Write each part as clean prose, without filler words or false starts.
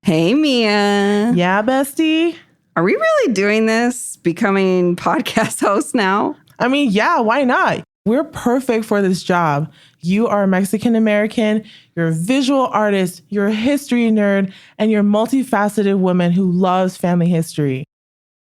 Hey, Miya. Yeah, bestie. Are we really doing this, becoming podcast hosts now? I mean, yeah, why not? We're perfect for this job. You are Mexican American, you're a visual artist, you're a history nerd, and you're a multifaceted woman who loves family history.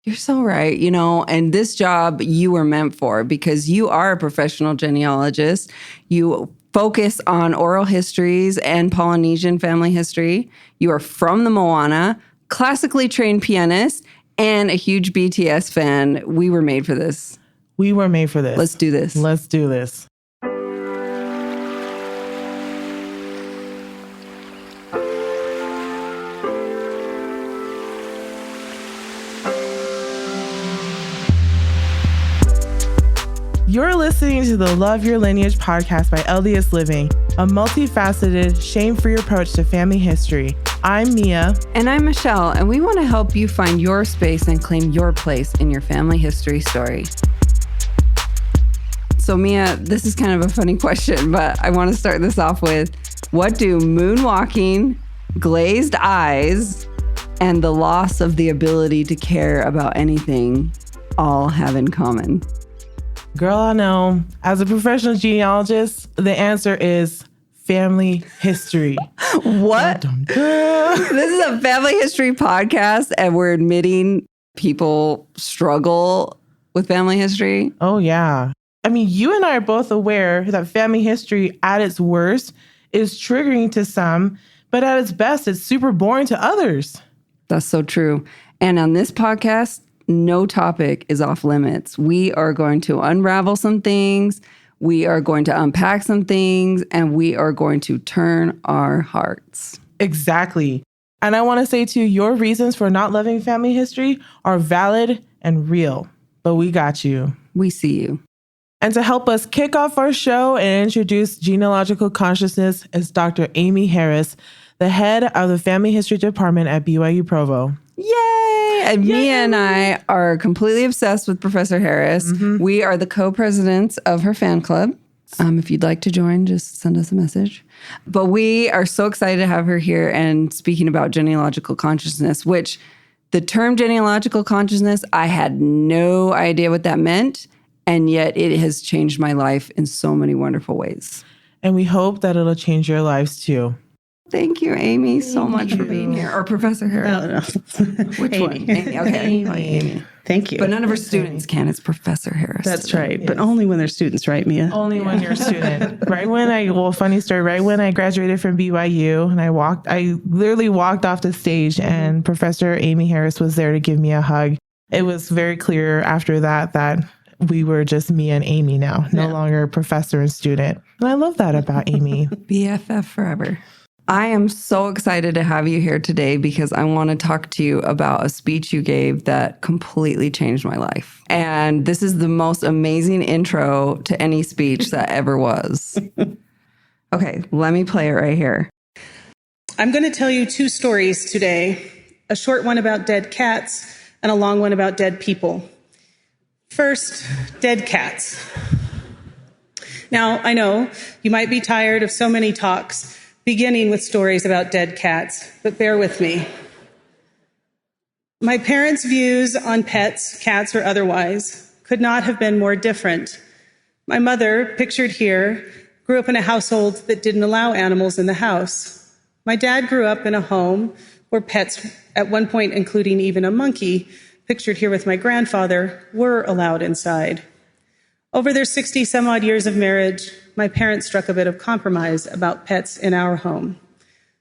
You're so right, and this job you were meant for because you are a professional genealogist. You focus on oral histories and Polynesian family history. You are from the Moana, classically trained pianist, and a huge BTS fan. We were made for this. We were made for this. Let's do this. Let's do this. You're listening to the Love Your Lineage podcast by LDS Living, a multifaceted, shame-free approach to family history. I'm Miya. And I'm Michelle, and we want to help you find your space and claim your place in your family history story. So Miya, this is kind of a funny question, but I want to start this off with, what do moonwalking, glazed eyes, and the loss of the ability to care about anything all have in common? Girl, I know. As a professional genealogist, the answer is family history. What? This is a family history podcast, and we're admitting people struggle with family history. Oh, yeah. I mean, you and I are both aware that family history at its worst is triggering to some, but at its best, it's super boring to others. That's so true. And on this podcast, no topic is off limits. We are going to unravel some things. We are going to unpack some things, and we are going to turn our hearts. Exactly. And I want to say, too, your reasons for not loving family history are valid and real, but we got you. We see you. And to help us kick off our show and introduce genealogical consciousness is Dr. Amy Harris, the head of the Family History Department at BYU Provo. Yay! And Miya and I are completely obsessed with Professor Harris. Mm-hmm. We are the co-presidents of her fan club. If you'd like to join, just send us a message. But we are so excited to have her here and speaking about genealogical consciousness, which the term genealogical consciousness, I had no idea what that meant. And yet it has changed my life in so many wonderful ways. And we hope that it'll change your lives too. Thank you, Amy, so much for being here. Or Professor Harris. No. Which Amy. one? Amy. Okay. Amy. Thank you. But none of our students can. It's Professor Harris. That's right. Yes. But only when they're students, right, Miya? Only when you're a student. Funny story, right when I graduated from BYU and I literally walked off the stage and Professor Amy Harris was there to give me a hug. It was very clear after that we were just Miya and Amy now, no longer professor and student. And I love that about Amy. BFF forever. I am so excited to have you here today because I want to talk to you about a speech you gave that completely changed my life. And this is the most amazing intro to any speech that ever was. Okay, let me play it right here. I'm going to tell you two stories today, a short one about dead cats and a long one about dead people. First, dead cats. Now, I know you might be tired of so many talks beginning with stories about dead cats, but bear with me. My parents' views on pets, cats or otherwise, could not have been more different. My mother, pictured here, grew up in a household that didn't allow animals in the house. My dad grew up in a home where pets, at one point including even a monkey, pictured here with my grandfather, were allowed inside. Over their 60-some-odd years of marriage, my parents struck a bit of compromise about pets in our home.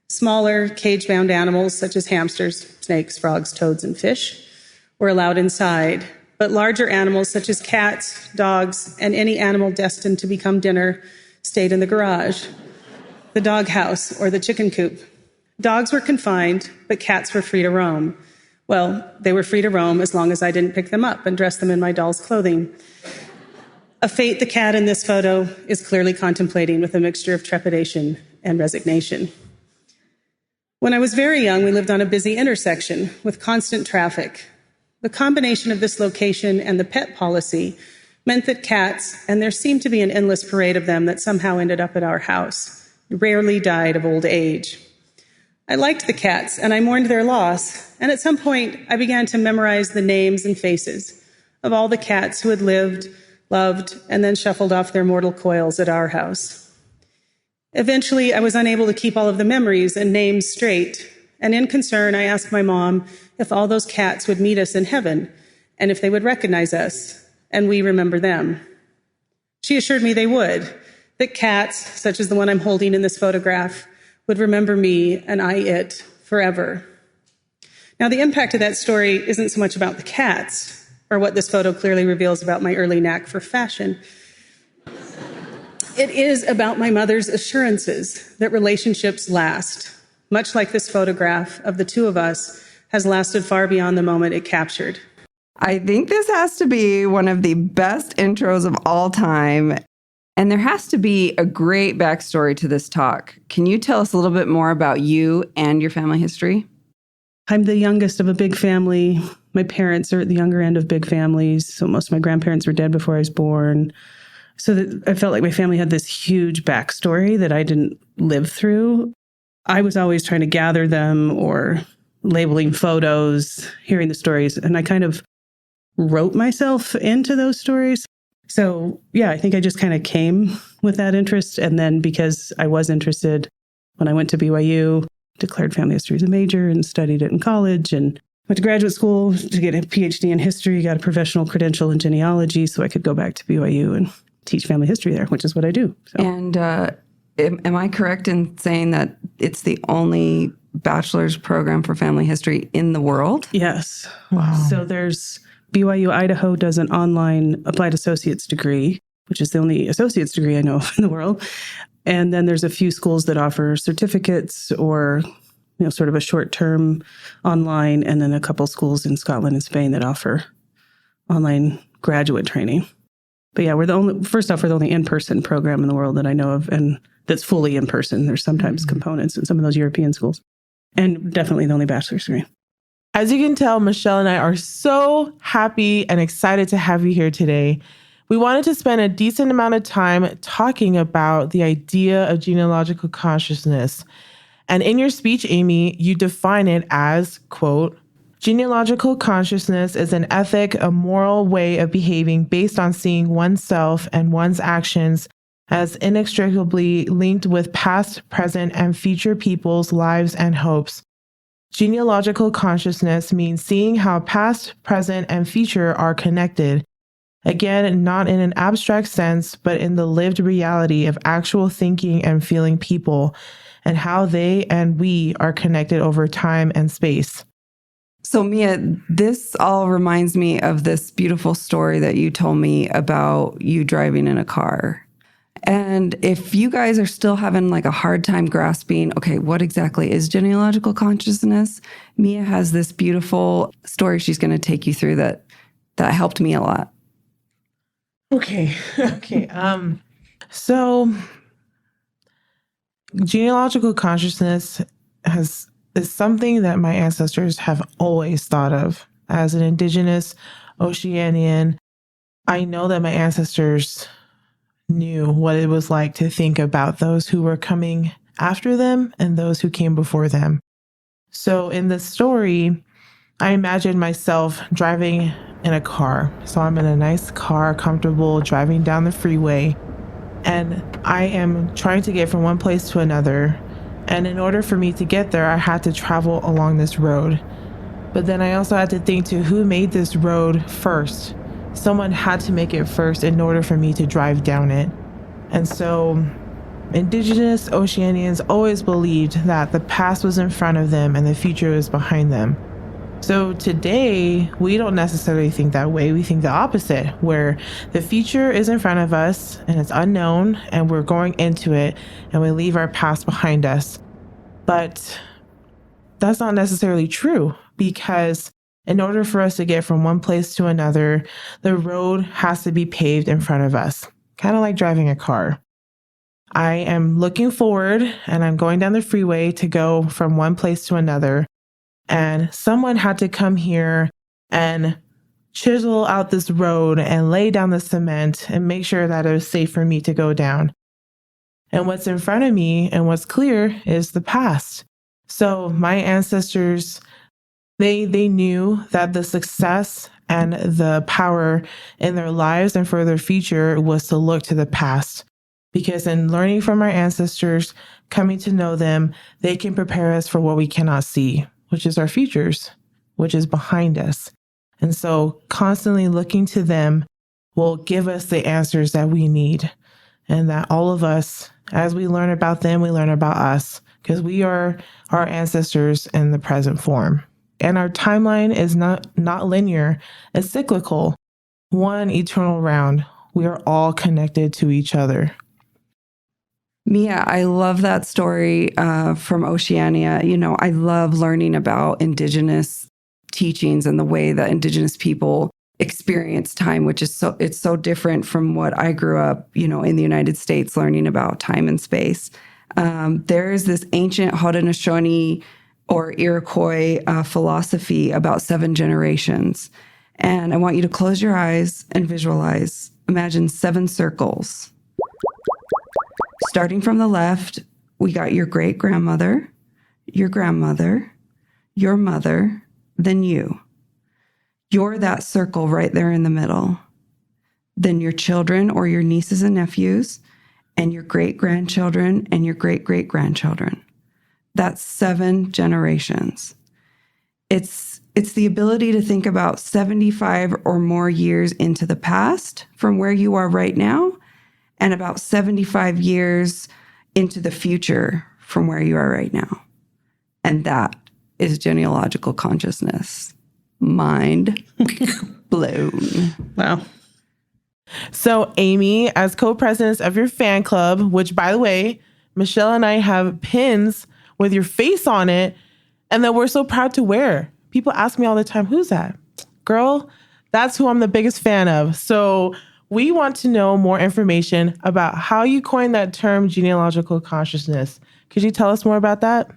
Smaller, cage-bound animals such as hamsters, snakes, frogs, toads, and fish were allowed inside, but larger animals such as cats, dogs, and any animal destined to become dinner stayed in the garage, the doghouse, or the chicken coop. Dogs were confined, but cats were free to roam. Well, they were free to roam as long as I didn't pick them up and dress them in my doll's clothing. A fate the cat in this photo is clearly contemplating with a mixture of trepidation and resignation. When I was very young, we lived on a busy intersection with constant traffic. The combination of this location and the pet policy meant that cats, and there seemed to be an endless parade of them that somehow ended up at our house, rarely died of old age. I liked the cats, and I mourned their loss. And at some point, I began to memorize the names and faces of all the cats who had lived, loved, and then shuffled off their mortal coils at our house. Eventually, I was unable to keep all of the memories and names straight. And in concern, I asked my mom if all those cats would meet us in heaven and if they would recognize us and we remember them. She assured me they would, that cats, such as the one I'm holding in this photograph, would remember me and I it forever. Now, the impact of that story isn't so much about the cats or what this photo clearly reveals about my early knack for fashion. It is about my mother's assurances that relationships last, much like this photograph of the two of us has lasted far beyond the moment it captured. I think this has to be one of the best intros of all time. And there has to be a great backstory to this talk. Can you tell us a little bit more about you and your family history? I'm the youngest of a big family. My parents are at the younger end of big families. So most of my grandparents were dead before I was born. So that I felt like my family had this huge backstory that I didn't live through. I was always trying to gather them or labeling photos, hearing the stories. And I kind of wrote myself into those stories. So, yeah, I think I just kind of came with that interest. And then because I was interested, when I went to BYU, declared family history as a major and studied it in college and went to graduate school to get a PhD in history, got a professional credential in genealogy so I could go back to BYU and teach family history there, which is what I do. So. And am I correct in saying that it's the only bachelor's program for family history in the world? Yes. Wow. So there's BYU Idaho does an online applied associate's degree, which is the only associate's degree I know of in the world. And then there's a few schools that offer certificates or, sort of a short-term online, and then a couple schools in Scotland and Spain that offer online graduate training. But yeah, we're the only in-person program in the world that I know of, and that's fully in person. There's sometimes components in some of those European schools, and definitely the only bachelor's degree. As you can tell, Michelle and I are so happy and excited to have you here today. We wanted to spend a decent amount of time talking about the idea of genealogical consciousness. And in your speech, Amy, you define it as, quote, genealogical consciousness is an ethic, a moral way of behaving based on seeing oneself and one's actions as inextricably linked with past, present, and future people's lives and hopes. Genealogical consciousness means seeing how past, present, and future are connected. Again, not in an abstract sense, but in the lived reality of actual thinking and feeling people, and how they and we are connected over time and space. So Miya, this all reminds me of this beautiful story that you told me about you driving in a car. And if you guys are still having like a hard time grasping, okay, what exactly is genealogical consciousness? Miya has this beautiful story she's going to take you through that helped me a lot. Okay. So genealogical consciousness is something that my ancestors have always thought of. As an indigenous Oceanian, I know that my ancestors knew what it was like to think about those who were coming after them and those who came before them. So in the story, I imagine myself driving in a car. So I'm in a nice car, comfortable, driving down the freeway, and I am trying to get from one place to another. And in order for me to get there, I had to travel along this road. But then I also had to think to who made this road first. Someone had to make it first in order for me to drive down it. And so indigenous Oceanians always believed that the past was in front of them and the future was behind them. So today, we don't necessarily think that way. We think the opposite, where the future is in front of us and it's unknown and we're going into it and we leave our past behind us. But that's not necessarily true, because in order for us to get from one place to another, the road has to be paved in front of us, kind of like driving a car. I am looking forward and I'm going down the freeway to go from one place to another. And someone had to come here and chisel out this road and lay down the cement and make sure that it was safe for me to go down. And what's in front of me and what's clear is the past. So my ancestors, they knew that the success and the power in their lives and for their future was to look to the past. Because in learning from our ancestors, coming to know them, they can prepare us for what we cannot see, which is our futures, which is behind us. And so constantly looking to them will give us the answers that we need. And that all of us, as we learn about them, we learn about us, because we are our ancestors in the present form. And our timeline is not linear, it's cyclical, one eternal round. We are all connected to each other. Miya, I love that story from Oceania. You know, I love learning about Indigenous teachings and the way that Indigenous people experience time, which is it's so different from what I grew up, you know, in the United States, learning about time and space. There is this ancient Haudenosaunee or Iroquois philosophy about 7 generations. And I want you to close your eyes and visualize. Imagine 7 circles. Starting from the left, we got your great-grandmother, your grandmother, your mother, then you. You're that circle right there in the middle. Then your children or your nieces and nephews, and your great-grandchildren and your great-great-grandchildren. That's 7 generations. It's the ability to think about 75 or more years into the past from where you are right now, and about 75 years into the future from where you are right now. And that is genealogical consciousness. Mind blown. Wow. So Amy, as co-presidents of your fan club, which by the way, Michelle and I have pins with your face on it, and that we're so proud to wear. People ask me all the time, who's that? Girl, that's who I'm the biggest fan of. So we want to know more information about how you coined that term genealogical consciousness. Could you tell us more about that?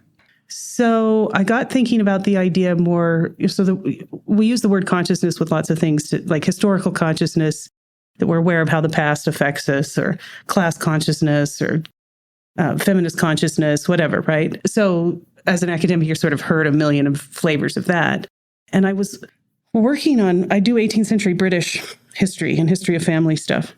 So I got thinking about the idea more. So we use the word consciousness with lots of things, like historical consciousness, that we're aware of how the past affects us, or class consciousness, or feminist consciousness, whatever, right? So as an academic, you're sort of heard a million of flavors of that. And I was working on, I do 18th century British history and history of family stuff.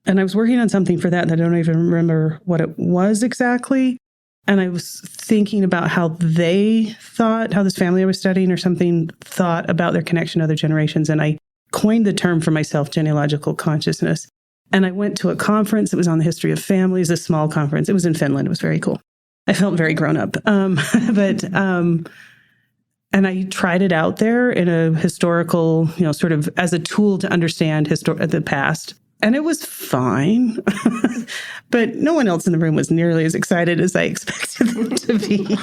And I was working on something for that, and I don't even remember what it was exactly. And I was thinking about how they thought, how this family I was studying or something thought about their connection to other generations. And I coined the term for myself, genealogical consciousness. And I went to a conference. It was on the history of families, a small conference. It was in Finland. It was very cool. I felt very grown up. And I tried it out there in a historical, sort of as a tool to understand the past. And it was fine. But no one else in the room was nearly as excited as I expected them to be.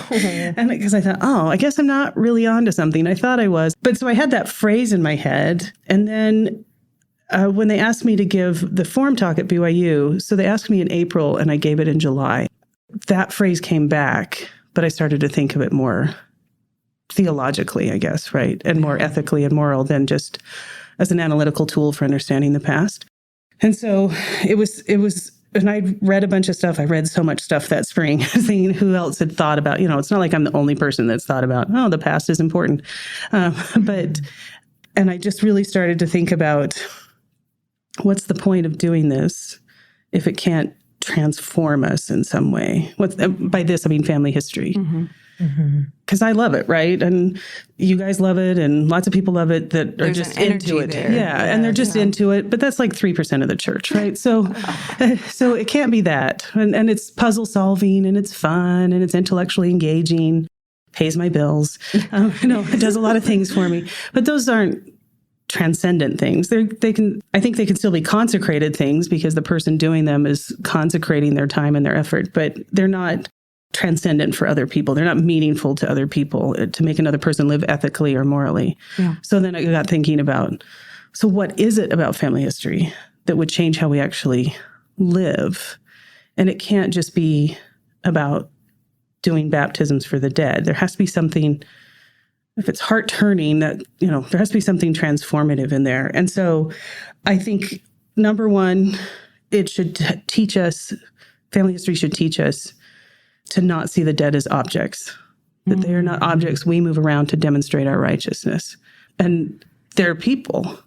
And because I thought, I guess I'm not really onto something. I thought I was. But so I had that phrase in my head. And then when they asked me to give the forum talk at BYU, so they asked me in April and I gave it in July. That phrase came back, but I started to think of it more theologically, I guess, right? And more ethically and moral than just as an analytical tool for understanding the past. And so it was, and I read a bunch of stuff. I read so much stuff that spring, seeing who else had thought about, it's not like I'm the only person that's thought about, the past is important. And I just really started to think about what's the point of doing this if it can't transform us in some way? By this, I mean family history. Mm-hmm. Because I love it, right? And you guys love it, and lots of people love it that are just into it. Yeah, and they're just into it. But that's like 3% of the church, right? So it can't be that. And it's puzzle solving, and it's fun, and it's intellectually engaging, pays my bills. It does a lot of things for me. But those aren't transcendent things. I think they can still be consecrated things because the person doing them is consecrating their time and their effort, but they're not transcendent for other people. They're not meaningful to other people to make another person live ethically or morally. Yeah. So then I got thinking about, so what is it about family history that would change how we actually live? And it can't just be about doing baptisms for the dead. There has to be something, if it's heart-turning, that, there has to be something transformative in there. And so I think, number one, it should teach us, family history should teach us to not see the dead as objects, that they are not objects we move around to demonstrate our righteousness. And they're people.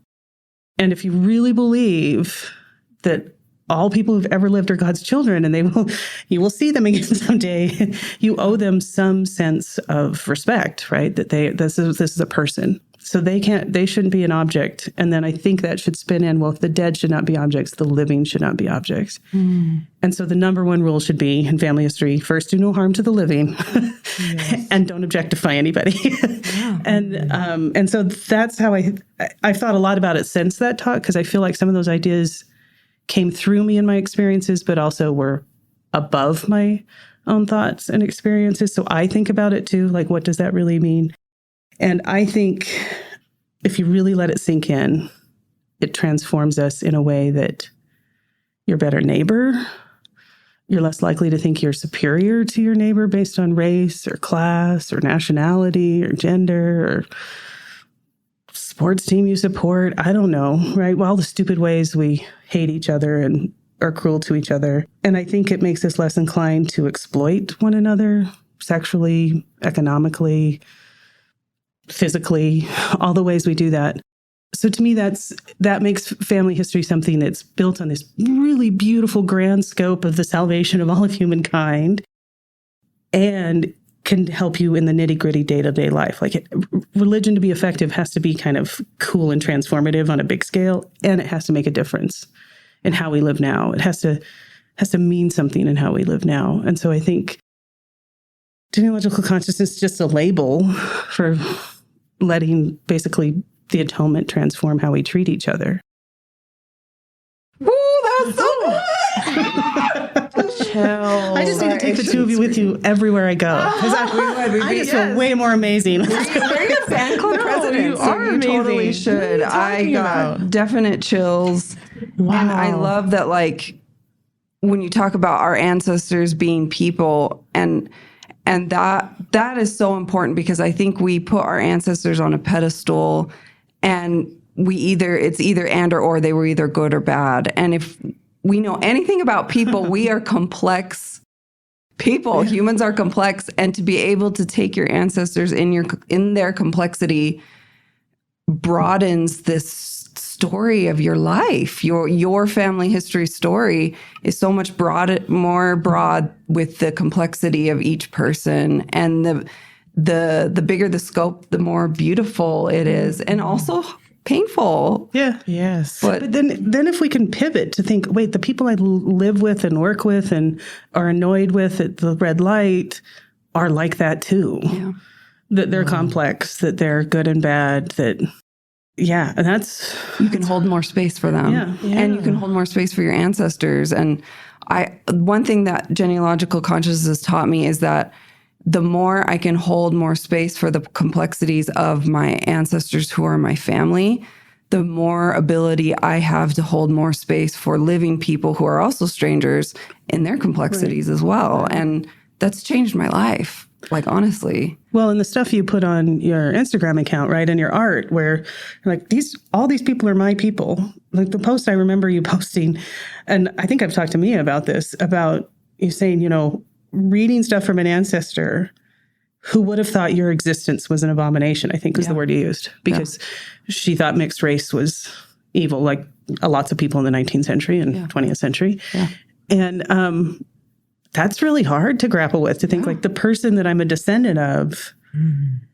And if you really believe that all people who've ever lived are God's children and you will see them again someday, you owe them some sense of respect, right? That this is a person. So they shouldn't be an object. And then I think that should spin in, well, if the dead should not be objects, the living should not be objects. And so the number one rule should be in family history, first, do no harm to the living and don't objectify anybody. And so that's how I've thought a lot about it since that talk, because I feel like some of those ideas came through me in my experiences, but also were above my own thoughts and experiences. So I think about it too, like, what does that really mean? And I think if you really let it sink in, it transforms us in a way that you're a better neighbor. You're less likely to think you're superior to your neighbor based on race or class or nationality or gender or sports team you support. I don't know, right? Well, all the stupid ways we hate each other and are cruel to each other. And I think it makes us less inclined to exploit one another sexually, economically, physically, all the ways we do that. So to me, that makes family history something that's built on this really beautiful grand scope of the salvation of all of humankind and can help you in the nitty-gritty day-to-day life. Like religion to be effective has to be kind of cool and transformative on a big scale, and it has to make a difference in how we live now. It has to mean something in how we live now. And so I think genealogical consciousness is just a label for letting basically the atonement transform how we treat each other. Ooh, that's so good. I just need to take the two of you with you everywhere I go. Because I just feel way more amazing. You're a fan club president. You are You totally amazing. should. What are you I got talking about? definite chills. Wow. And I love that, like, when you talk about our ancestors being people, and that is so important, because I think we put our ancestors on a pedestal, and it's either and or they were either good or bad. And if we know anything about people, we are complex people. Yeah. Humans are complex, and to be able to take your ancestors in their complexity broadens this story of your life. Your family history story is so much more broad with the complexity of each person, and the bigger the scope, the more beautiful it is, and also painful. Yeah. Yes. But then if we can pivot to think, wait, the people I live with and work with and are annoyed with at the red light are like that too. Yeah. That they're complex, that they're good and bad, and that's... You can hold more space for them. Yeah. And you can hold more space for your ancestors. And one thing that genealogical consciousness has taught me is that the more I can hold more space for the complexities of my ancestors who are my family, the more ability I have to hold more space for living people who are also strangers in their complexities as well. And that's changed my life, like, honestly. Well, and the stuff you put on your Instagram account, right, and your art, where like all these people are my people. Like the post I remember you posting, and I think I've talked to Miya about this, about you saying, reading stuff from an ancestor who would have thought your existence was an abomination, I think was the word you used, because she thought mixed race was evil, like lots of people in the 19th century and 20th century. Yeah. And that's really hard to grapple with, to think like the person that I'm a descendant of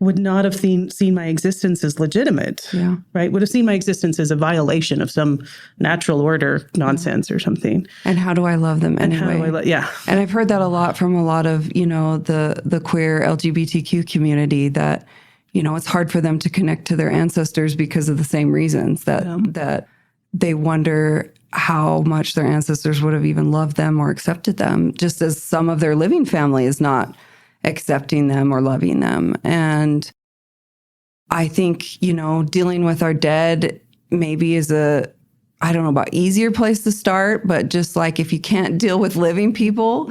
would not have seen my existence as legitimate, right? Would have seen my existence as a violation of some natural order nonsense or something. And how do I love them anyway? And how do I And I've heard that a lot from a lot of, the queer LGBTQ community, that, it's hard for them to connect to their ancestors because of the same reasons, that they wonder how much their ancestors would have even loved them or accepted them, just as some of their living family is not accepting them or loving them. And I think, dealing with our dead maybe is I don't know about easier place to start, but just like, if you can't deal with living people,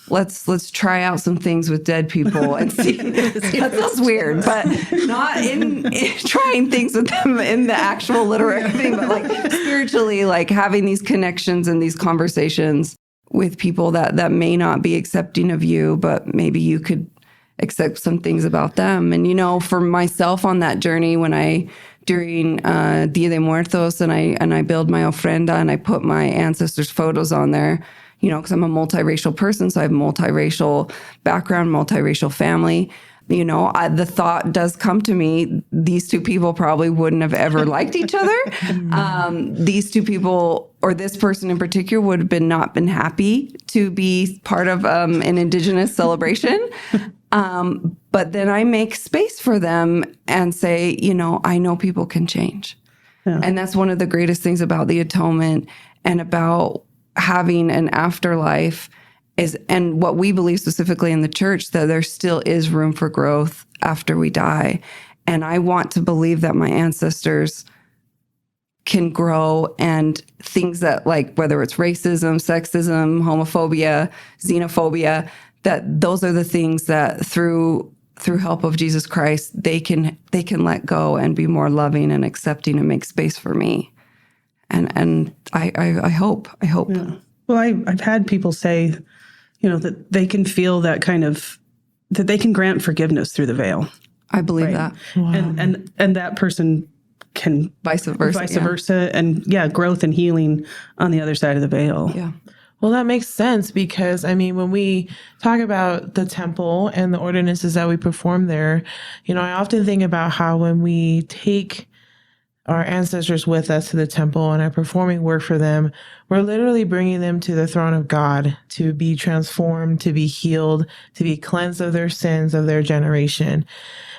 let's try out some things with dead people and see. That sounds weird, but not in trying things with them in the actual literary thing, but like spiritually, like having these connections and these conversations with people that may not be accepting of you, but maybe you could accept some things about them. And, for myself on that journey, during Dia de Muertos and I build my ofrenda and I put my ancestors' photos on there, because I'm a multiracial person. So I have multiracial background, multiracial family. The thought does come to me, these two people probably wouldn't have ever liked each other. These two people, or this person in particular, would have not been happy to be part of an Indigenous celebration. But then I make space for them and say, I know people can change. Yeah. And that's one of the greatest things about the atonement and about having an afterlife and what we believe specifically in the church, that there still is room for growth after we die. And I want to believe that my ancestors can grow, and things that, like, whether it's racism, sexism, homophobia, xenophobia, that those are the things that through help of Jesus Christ, they can let go and be more loving and accepting and make space for me. And I hope. Yeah. Well, I've had people say, that they can feel that that they can grant forgiveness through the veil. I believe that. Wow. And that person can vice versa. And growth and healing on the other side of the veil. Yeah. Well, that makes sense because, when we talk about the temple and the ordinances that we perform there, I often think about how when we take our ancestors with us to the temple and are performing work for them, we're literally bringing them to the throne of God to be transformed, to be healed, to be cleansed of their sins of their generation.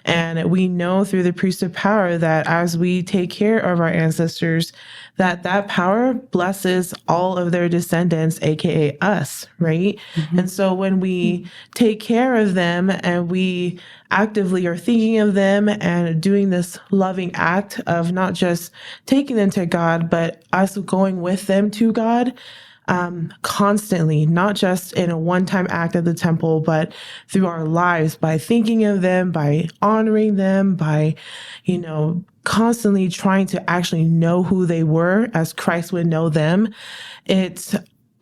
And we know through the priest of power that as we take care of our ancestors, that power blesses all of their descendants, aka us, right? Mm-hmm. And so when we take care of them and we actively are thinking of them and doing this loving act of not just taking them to God, but us going with them to God, constantly, not just in a one-time act at the temple, but through our lives, by thinking of them, by honoring them, by, constantly trying to actually know who they were as Christ would know them.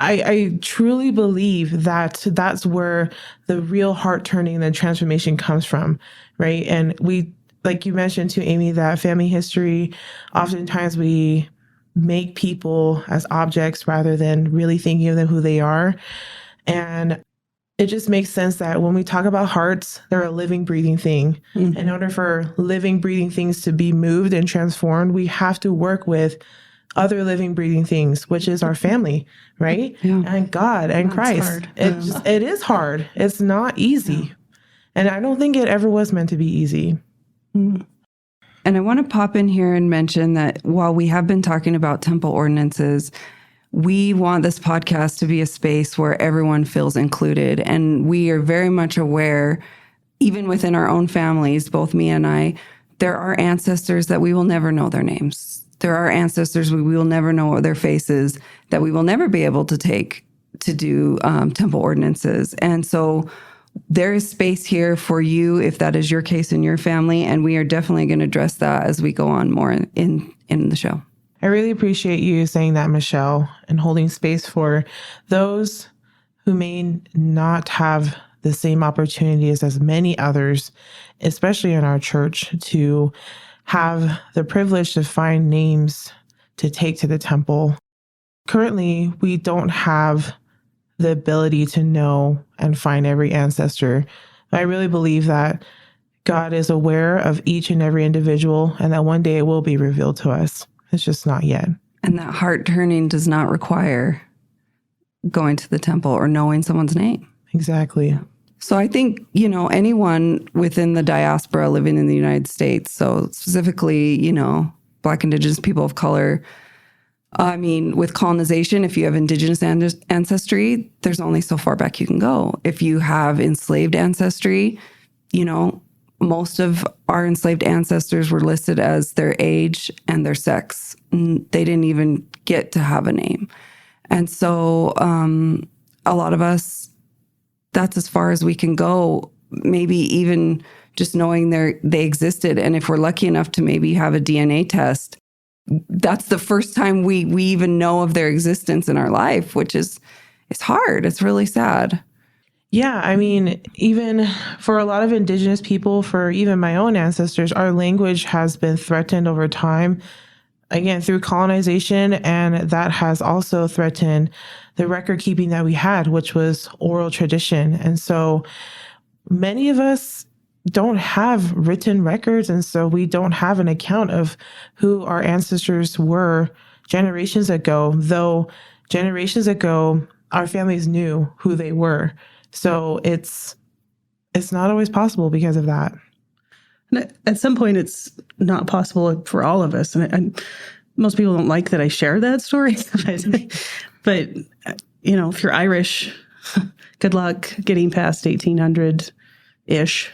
I truly believe that that's where the real heart turning and the transformation comes from, right? And we, like you mentioned too, Amy, that family history, oftentimes we make people as objects rather than really thinking of them who they are. And it just makes sense that when we talk about hearts, they're a living, breathing thing. Mm-hmm. In order for living, breathing things to be moved and transformed, we have to work with other living, breathing things, which is our family, right? Yeah. And God and Christ. It is hard. It's not easy. Yeah. And I don't think it ever was meant to be easy. Mm-hmm. And I want to pop in here and mention that while we have been talking about temple ordinances, we want this podcast to be a space where everyone feels included. And we are very much aware, even within our own families, both Miya and I, there are ancestors that we will never know their names. There are ancestors we will never know their faces, that we will never be able to take to do temple ordinances. And so there is space here for you if that is your case in your family, and we are definitely going to address that as we go on more in the show. I really appreciate you saying that, Michelle, and holding space for those who may not have the same opportunities as many others, especially in our church, to have the privilege to find names to take to the temple. Currently, we don't have the ability to know and find every ancestor. I really believe that God is aware of each and every individual, and that one day it will be revealed to us. It's just not yet. And that heart turning does not require going to the temple or knowing someone's name. Exactly. Yeah. So I think, anyone within the diaspora living in the United States, so specifically, Black, Indigenous people of color, with colonization, if you have Indigenous ancestry, there's only so far back you can go. If you have enslaved ancestry, most of our enslaved ancestors were listed as their age and their sex. They didn't even get to have a name. And so a lot of us, that's as far as we can go, maybe even just knowing they existed. And if we're lucky enough to maybe have a DNA test, that's the first time we even know of their existence in our life, which is, it's hard. It's really sad. Yeah, I mean, even for a lot of indigenous people, for even my own ancestors, our language has been threatened over time, again, through colonization. And that has also threatened the record keeping that we had, which was oral tradition. And so many of us don't have written records. And so we don't have an account of who our ancestors were generations ago, though generations ago, our families knew who they were. So it's not always possible because of that. And at some point, it's not possible for all of us. And most people don't like that I share that story. But if you're Irish, good luck getting past 1800-ish.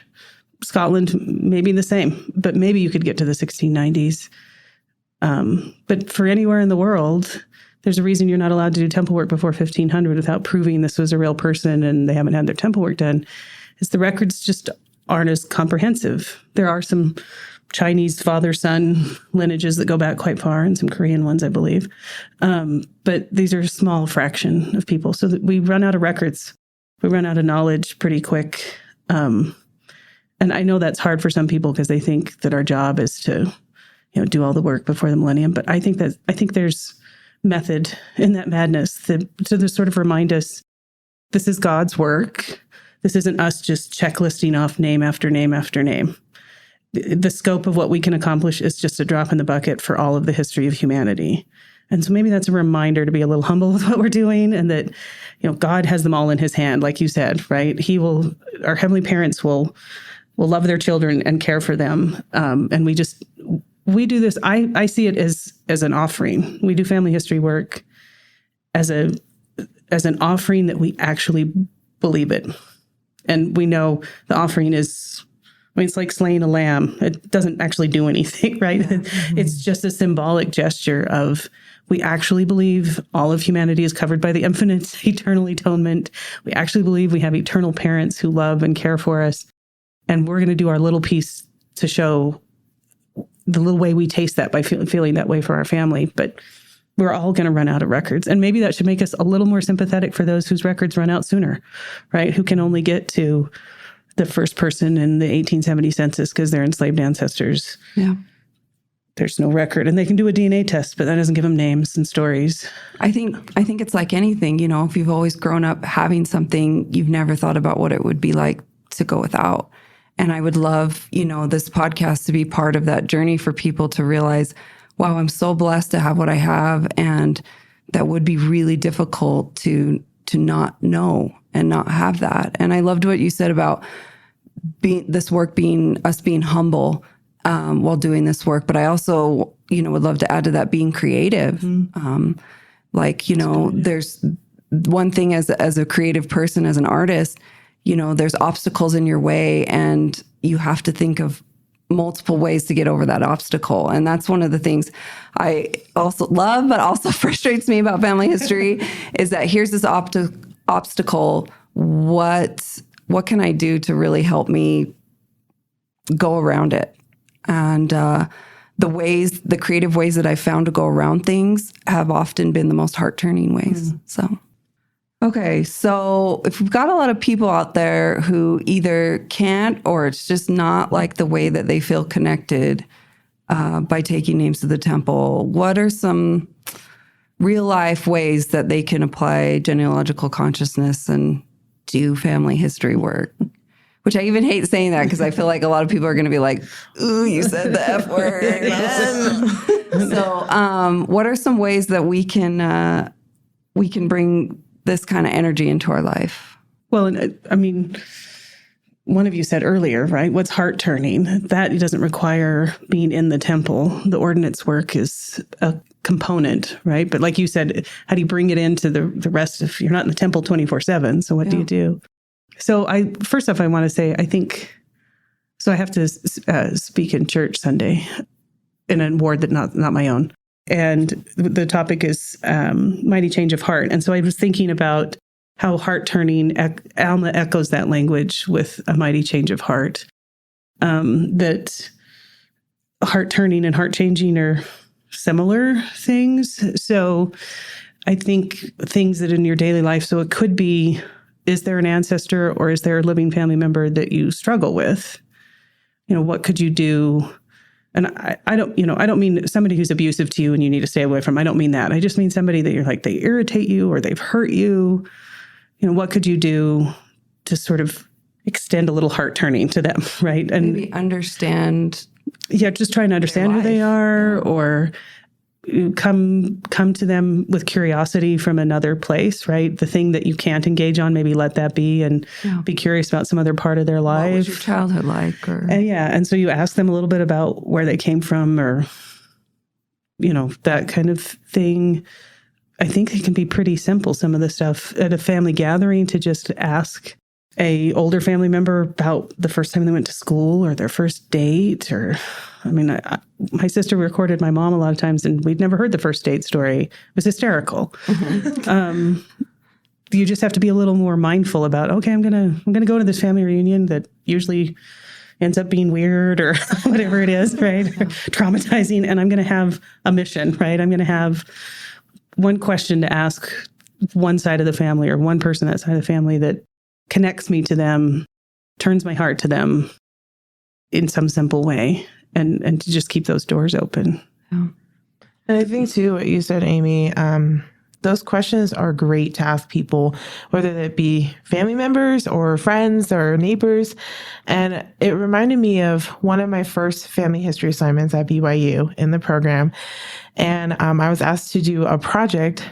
Scotland, maybe the same, but maybe you could get to the 1690s. But for anywhere in the world, there's a reason you're not allowed to do temple work before 1500 without proving this was a real person and they haven't had their temple work done, is the records just aren't as comprehensive. There are some Chinese father-son lineages that go back quite far and some Korean ones, I believe. But these are a small fraction of people. So that we run out of records. We run out of knowledge pretty quick. And I know that's hard for some people because they think that our job is to, do all the work before the millennium. But I think there's method in that madness to sort of remind us this is God's work. This isn't us just checklisting off name after name after name. The scope of what we can accomplish is just a drop in the bucket for all of the history of humanity. And so maybe that's a reminder to be a little humble with what we're doing, and that, God has them all in his hand, like you said, right? Our heavenly parents will love their children and care for them. And we do this. I see it as an offering. We do family history work as an offering that we actually believe it. And we know the offering is, it's like slaying a lamb. It doesn't actually do anything, right? Yeah. It's just a symbolic gesture of, we actually believe all of humanity is covered by the infinite eternal atonement. We actually believe we have eternal parents who love and care for us. And we're going to do our little piece to show the little way we taste that by feeling that way for our family. But we're all going to run out of records. And maybe that should make us a little more sympathetic for those whose records run out sooner, right? Who can only get to the first person in the 1870 census because they're enslaved ancestors. Yeah. There's no record. And they can do a DNA test, but that doesn't give them names and stories. I think it's like anything, if you've always grown up having something, you've never thought about what it would be like to go without. And I would love, this podcast to be part of that journey for people to realize, wow, I'm so blessed to have what I have. And that would be really difficult to not know and not have that. And I loved what you said about this work being humble while doing this work. But I also, would love to add to that being creative. Mm-hmm. There's one thing as a creative person, as an artist, there's obstacles in your way and you have to think of multiple ways to get over that obstacle. And that's one of the things I also love, but also frustrates me about family history is that here's this obstacle. What can I do to really help me go around it? And the creative ways that I've found to go around things have often been the most heart-turning ways. So, okay. So if we've got a lot of people out there who either can't, or it's just not like the way that they feel connected by taking names to the temple, what are some real life ways that they can apply genealogical consciousness and do family history work? Which I even hate saying that because I feel like a lot of people are going to be like, ooh, you said the F word. So what are some ways that we can bring this kind of energy into our life? Well, I mean, one of you said earlier, right? What's heart turning? That doesn't require being in the temple. The ordinance work is a component, right? But like you said, how do you bring it into the rest of, you're not in the temple 24/7. So what do you do? So first off, I want to say, I have to speak in church Sunday in a ward that not my own. And the topic is mighty change of heart. And so I was thinking about how heart-turning, Alma echoes that language with a mighty change of heart. That heart-turning and heart-changing are similar things. So I think things that in your daily life, so it could be is there an ancestor or is there a living family member that you struggle with? What could you do? And I don't mean somebody who's abusive to you and you need to stay away from. I don't mean that. I just mean somebody that you're like, they irritate you or they've hurt you. What could you do to sort of extend a little heart turning to them, right? And maybe understand. Yeah, just trying to understand who they are, or come to them with curiosity from another place, right? The thing that you can't engage on, maybe let that be, and be curious about some other part of their life. What was your childhood like? And so you ask them a little bit about where they came from, or that kind of thing. I think it can be pretty simple, some of the stuff at a family gathering, to just ask a older family member about the first time they went to school or their first date. Or, my sister recorded my mom a lot of times, and we'd never heard the first date story. It was hysterical. You just have to be a little more mindful about, okay, I'm gonna go to this family reunion that usually ends up being weird or whatever it is, right? Traumatizing, and I'm gonna have a mission, right? I'm gonna have one question to ask one side of the family, or one person that side of the family, that connects me to them, turns my heart to them in some simple way, and to just keep those doors open. Yeah. And I think too, what you said, Amy, those questions are great to ask people, whether that be family members or friends or neighbors. And it reminded me of one of my first family history assignments at BYU in the program. And I was asked to do a project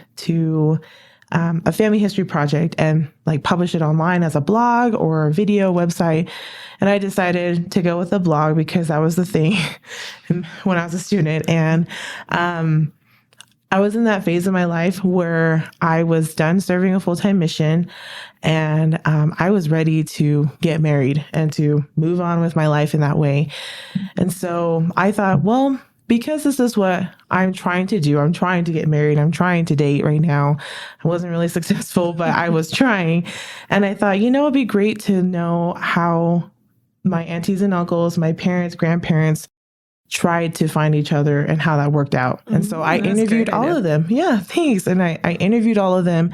a family history project, and publish it online as a blog or a video website. And I decided to go with a blog because that was the thing when I was a student. And I was in that phase of my life where I was done serving a full-time mission, and I was ready to get married and to move on with my life in that way. And so I thought, well, because this is what I'm trying to do, I'm trying to get married, I'm trying to date right now. I wasn't really successful, but I was trying. And I thought, it'd be great to know how my aunties and uncles, my parents, grandparents tried to find each other and how that worked out. And so I interviewed all of them. Yeah, thanks. And I interviewed all of them,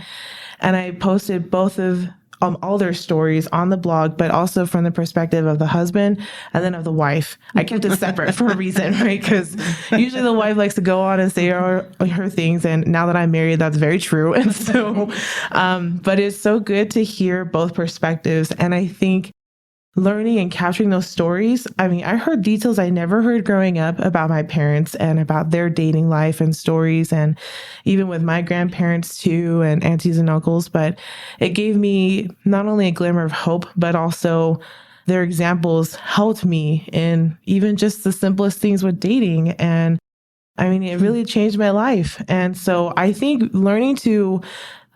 and I posted both of all their stories on the blog, but also from the perspective of the husband and then of the wife. I kept it separate for a reason, right? Because usually the wife likes to go on and say her things. And now that I'm married, that's very true. And so, but it's so good to hear both perspectives. And I think learning and capturing those stories. I heard details I never heard growing up about my parents and about their dating life and stories, and even with my grandparents too, and aunties and uncles. But it gave me not only a glimmer of hope, but also their examples helped me in even just the simplest things with dating. And it really changed my life. And so I think learning to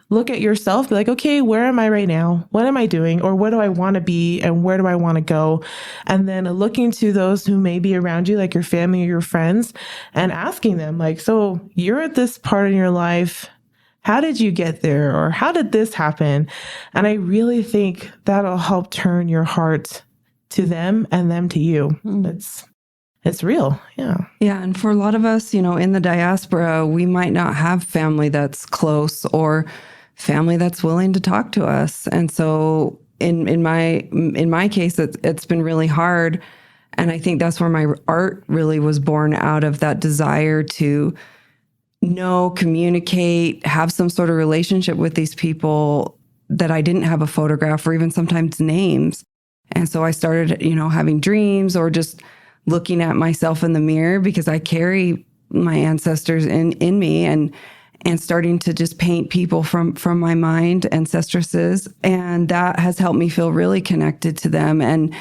look at yourself, be like, okay, where am I right now? What am I doing? Or what do I want to be? And where do I want to go? And then looking to those who may be around you, like your family or your friends, and asking them, so you're at this part in your life. How did you get there? Or how did this happen? And I really think that'll help turn your heart to them and them to you. It's real. Yeah. Yeah. And for a lot of us, in the diaspora, we might not have family that's close or family that's willing to talk to us. And so in my case, it's been really hard. And I think that's where my art really was born out of, that desire to know, communicate, have some sort of relationship with these people that I didn't have a photograph or even sometimes names. And so I started, having dreams or just looking at myself in the mirror, because I carry my ancestors in me, and starting to just paint people from my mind, ancestresses. And that has helped me feel really connected to them. And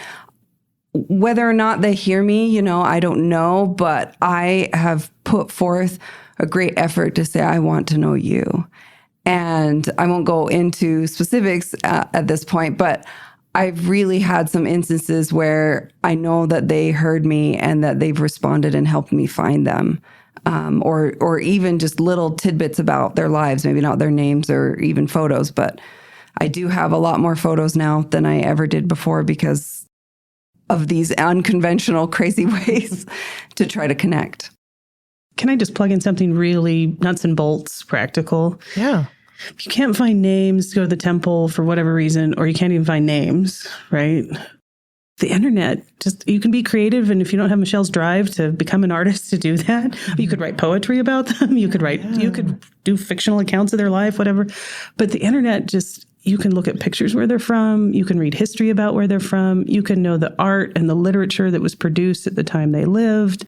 whether or not they hear me, I don't know, but I have put forth a great effort to say, I want to know you. And I won't go into specifics at this point, but I've really had some instances where I know that they heard me and that they've responded and helped me find them. Or even just little tidbits about their lives, maybe not their names or even photos, but I do have a lot more photos now than I ever did before because of these unconventional, crazy ways to try to connect. Can I just plug in something really nuts and bolts practical? Yeah. If you can't find names, go to the temple for whatever reason, or you can't even find names, right? The internet, just you can be creative. And if you don't have Michelle's drive to become an artist to do that, you could write poetry about them. You could you could do fictional accounts of their life, whatever. But the internet just, you can look at pictures where they're from. You can read history about where they're from. You can know the art and the literature that was produced at the time they lived.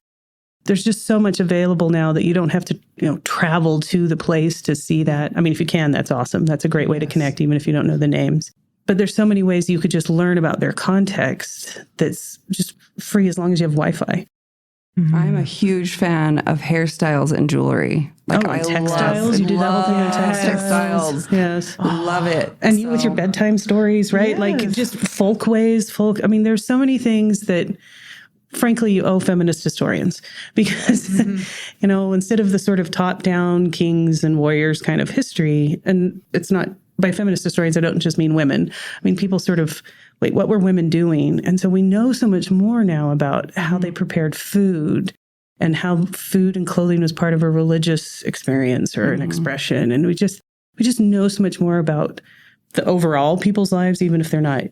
There's just so much available now that you don't have to, travel to the place to see that. I mean, if you can, that's awesome. That's a great way to connect, even if you don't know the names. But there's so many ways you could just learn about their context that's just free as long as you have Wi-Fi. Mm-hmm. I'm a huge fan of hairstyles and jewelry. I textiles. You do that whole thing on textiles. Yes. Love it. And you with your bedtime stories, right? Yes. Like just folkways, I mean, there's so many things that frankly, you owe feminist historians because, instead of the sort of top-down kings and warriors kind of history, and it's not, by feminist historians, I don't just mean women. I mean, people sort of, wait, what were women doing? And so we know so much more now about how they prepared food and how food and clothing was part of a religious experience or an expression. And we just know so much more about the overall people's lives, even if they're not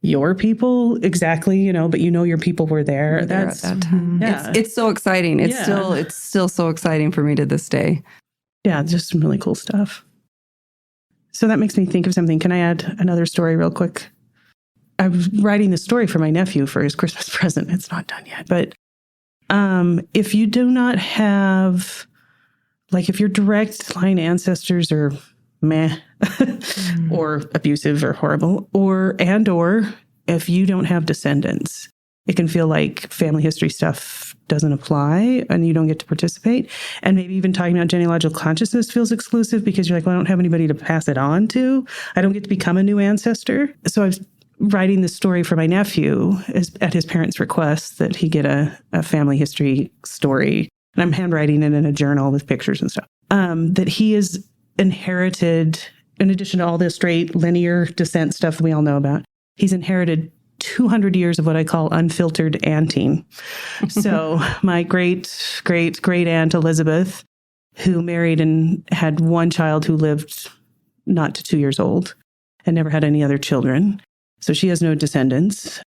your people exactly, but your people were there. That's at that time. Yeah. It's so exciting. It's still so exciting for me to this day. Yeah, just some really cool stuff. So that makes me think of something. Can I add another story real quick? I was writing this story for my nephew for his Christmas present. It's not done yet. But if you do not have, if your direct line ancestors are meh or abusive or horrible, or if you don't have descendants, it can feel like family history stuff doesn't apply and you don't get to participate. And maybe even talking about genealogical consciousness feels exclusive because you're like, well, I don't have anybody to pass it on to. I don't get to become a new ancestor. So I was writing this story for my nephew at his parents' request that he get a family history story. And I'm handwriting it in a journal with pictures and stuff. That he has inherited, in addition to all the straight linear descent stuff that we all know about, he's inherited 200 years of what I call unfiltered aunting. So my great aunt Elizabeth, who married and had one child who lived not to 2 years old and never had any other children. So she has no descendants.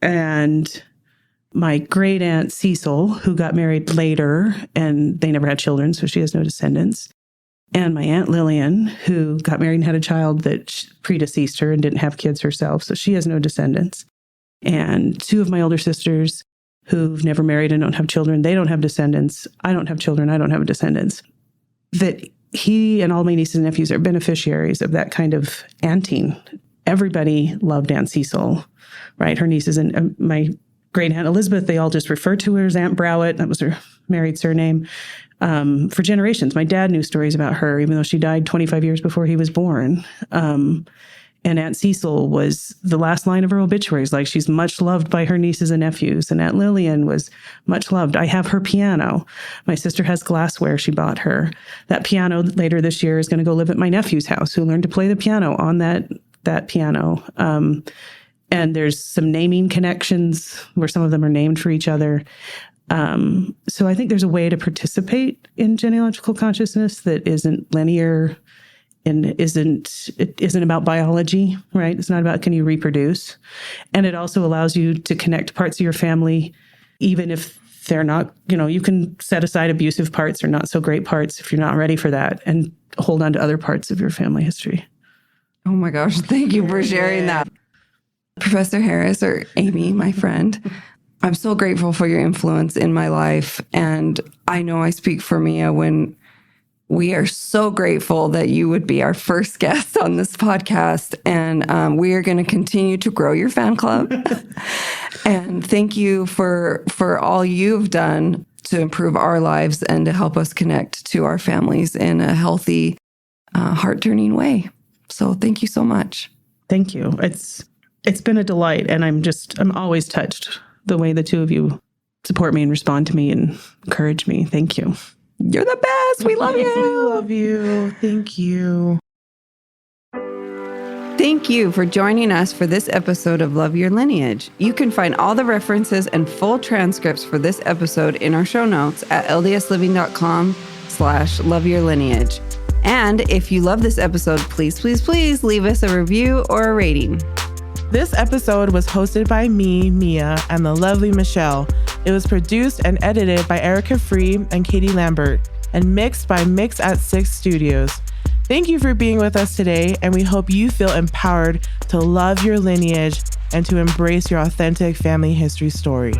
And my great aunt Cecil, who got married later and they never had children, so she has no descendants. And my Aunt Lillian, who got married and had a child that predeceased her and didn't have kids herself, so she has no descendants. And two of my older sisters who've never married and don't have children, they don't have descendants. I don't have children, I don't have descendants. That he and all my nieces and nephews are beneficiaries of that kind of aunting. Everybody loved Aunt Cecil, right? Her nieces and my great Aunt Elizabeth, they all just referred to her as Aunt Browett. That was her married surname. For generations, my dad knew stories about her, even though she died 25 years before he was born. And Aunt Cecil was the last line of her obituaries. Like, she's much loved by her nieces and nephews. And Aunt Lillian was much loved. I have her piano. My sister has glassware she bought her. That piano later this year is going to go live at my nephew's house, who learned to play the piano on that piano. And there's some naming connections where some of them are named for each other. So I think there's a way to participate in genealogical consciousness that isn't linear and it isn't about biology, right? It's not about can you reproduce. And it also allows you to connect parts of your family, even if they're not, you can set aside abusive parts or not so great parts if you're not ready for that, and hold on to other parts of your family history. Oh my gosh, thank you for sharing that. Professor Harris, or Amy, my friend, I'm so grateful for your influence in my life. And I know I speak for Miya when we are so grateful that you would be our first guest on this podcast. And we are going to continue to grow your fan club. And thank you for all you've done to improve our lives and to help us connect to our families in a healthy, heart-turning way. So thank you so much. Thank you. It's been a delight. And I'm always touched the way the two of you support me and respond to me and encourage me. Thank you. You're the best. We love you. We love you. Thank you. Thank you for joining us for this episode of Love Your Lineage. You can find all the references and full transcripts for this episode in our show notes at ldsliving.com/loveyourlineage. And if you love this episode, please, please, please leave us a review or a rating. This episode was hosted by me, Miya, and the lovely Michelle. It was produced and edited by Erica Free and Katie Lambert, and mixed by Mix at 6 Studios. Thank you for being with us today, and we hope you feel empowered to love your lineage and to embrace your authentic family history story.